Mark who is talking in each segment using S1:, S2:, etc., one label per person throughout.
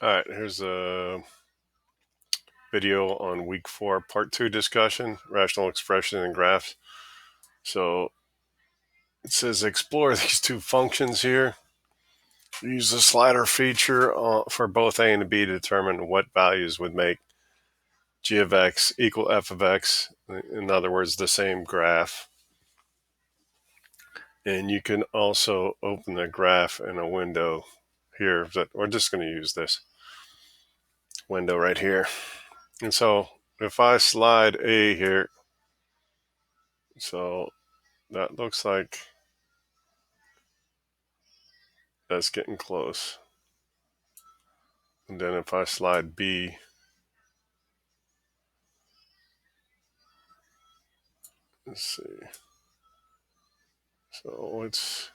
S1: All right, here's a video on week 4, part 2 discussion, rational expression and graphs. So it says explore these two functions here. Use the slider feature for both a and b to determine what values would make g of x equal f of x. In other words, the same graph. And you can also open the graph in a window here. We're just going to use this window right here. And so if I slide a here, so that looks like that's getting close. And then if I slide B, let's see. So it's,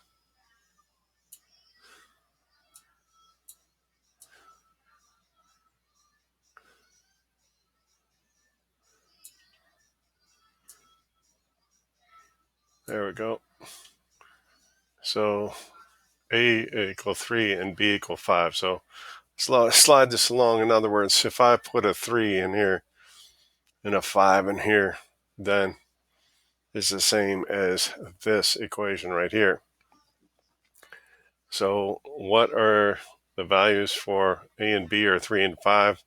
S1: there we go. So A equal 3 and B equal 5. So slide this along. In other words, if I put a 3 in here and a 5 in here, then it's the same as this equation right here. So what are the values for A and B are 3 and 5.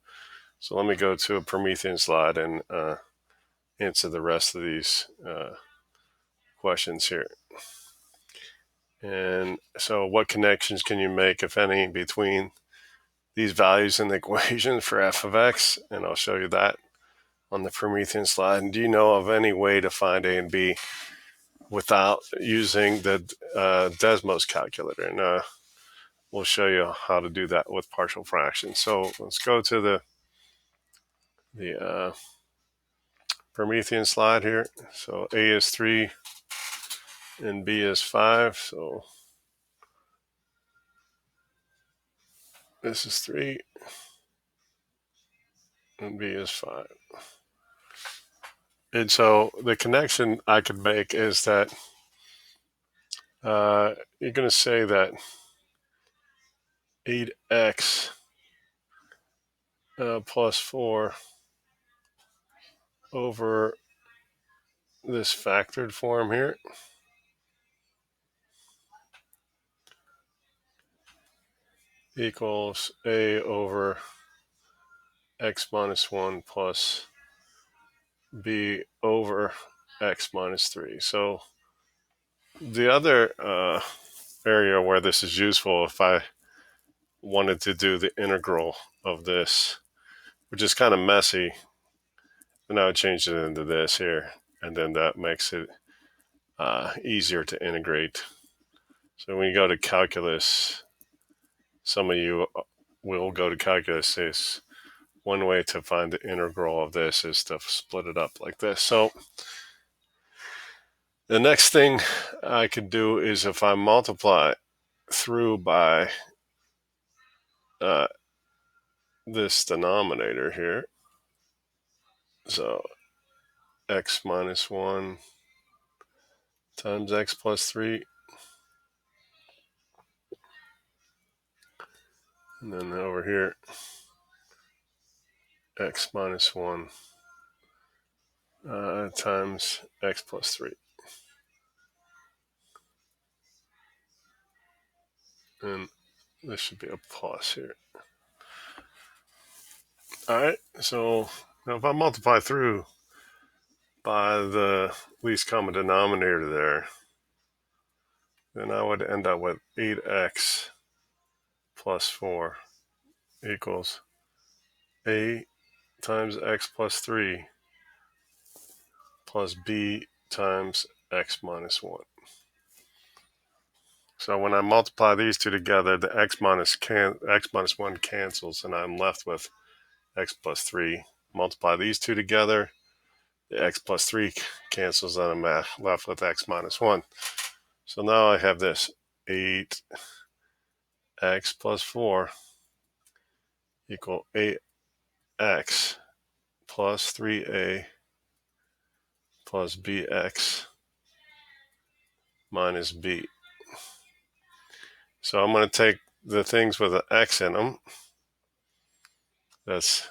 S1: So let me go to a Promethean slide and answer the rest of these questions here. And so what connections can you make, if any, between these values in the equation for f of x? And I'll show you that on the Promethean slide. And do you know of any way to find a and b without using the Desmos calculator? And we'll show you how to do that with partial fractions. So let's go to the Promethean slide here. So a is 3 and b is 5. So this is 3 and b is 5. And so the connection I could make is that you're going to say that 8x plus 4 over this factored form here equals a over x minus 1 plus b over x minus 3. So the other area where this is useful, if I wanted to do the integral of this, which is kind of messy, and I would change it into this here, and then that makes it easier to integrate. So when you go to calculus, some of you will go to calculus. Is one way to find the integral of this is to split it up like this. So the next thing I could do is if I multiply through by this denominator here, so x minus 1 times x plus 3, and then over here, x minus 1 times x plus 3. And this should be a plus here. All right, so now if I multiply through by the least common denominator there, then I would end up with 8x plus 4 equals a times x plus 3 plus b times x minus 1. So when I multiply these two together, the x minus 1 cancels, and I'm left with x plus 3. Multiply these two together, the x plus 3 cancels, and I'm left with x minus 1. So now I have this 8x plus 4 equal 8x plus 3a plus bx minus b. So I'm going to take the things with an x in them, That's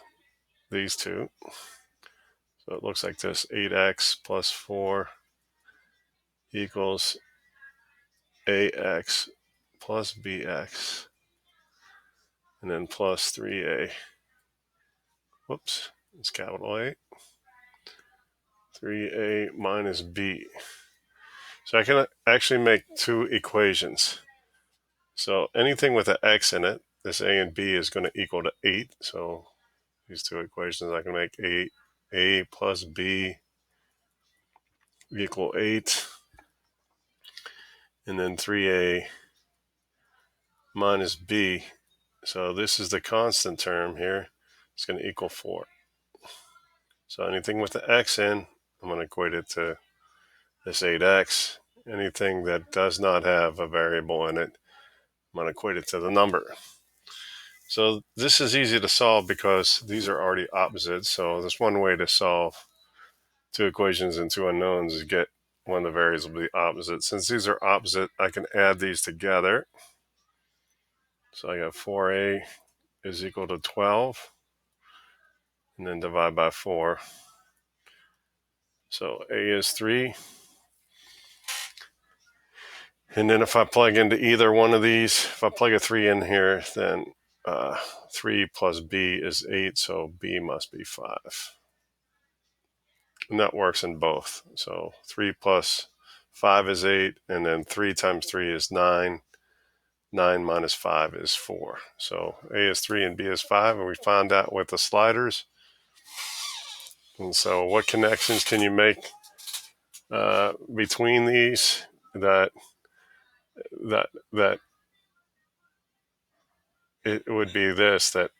S1: these two. So it looks like this: 8x plus 4 equals ax plus bx, and then plus 3a. Whoops, it's capital A. 3a minus b. So I can actually make two equations. So anything with an x in it, this a and b is going to equal to 8. So these two equations, I can make a plus b equal 8, and then 3a minus b. So this is the constant term here. It's going to equal 4. So anything with the x in, I'm going to equate it to this 8x. Anything that does not have a variable in it, I'm going to equate it to the number. So this is easy to solve because these are already opposites. So there's one way to solve two equations and two unknowns is get one of the variables to be opposite. Since these are opposite, I can add these together. So I got 4a is equal to 12, and then divide by 4. So a is 3. And then if I plug into either one of these, if I plug a 3 in here, then 3 plus b is 8, so b must be 5. And that works in both. So 3 plus 5 is 8, and then 3 times 3 is 9. 9 minus 5 is 4. So a is 3 and b is 5, and we found out with the sliders. And so what connections can you make between these that it would be this, that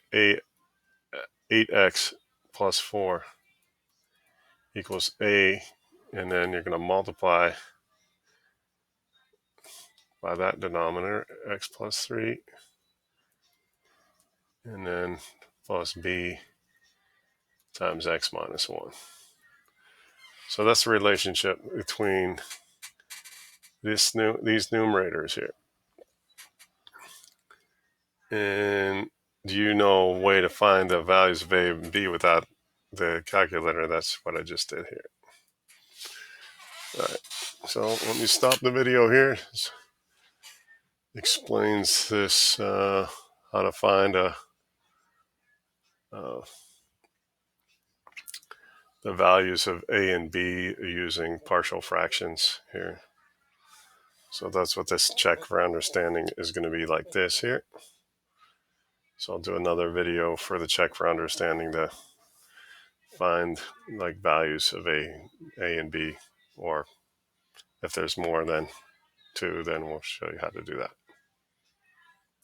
S1: 8x plus 4 equals a, and then you're going to multiply by that denominator, x plus 3, and then plus b times x minus 1. So that's the relationship between these numerators here. And do you know a way to find the values of a and b without the calculator? That's what I just did here. All right, so let me stop the video here. It explains this, how to find the values of a and b using partial fractions here. So that's what this check for understanding is going to be like this here. So I'll do another video for the check for understanding to find like values of a and b, or if there's more than 2, then we'll show you how to do that.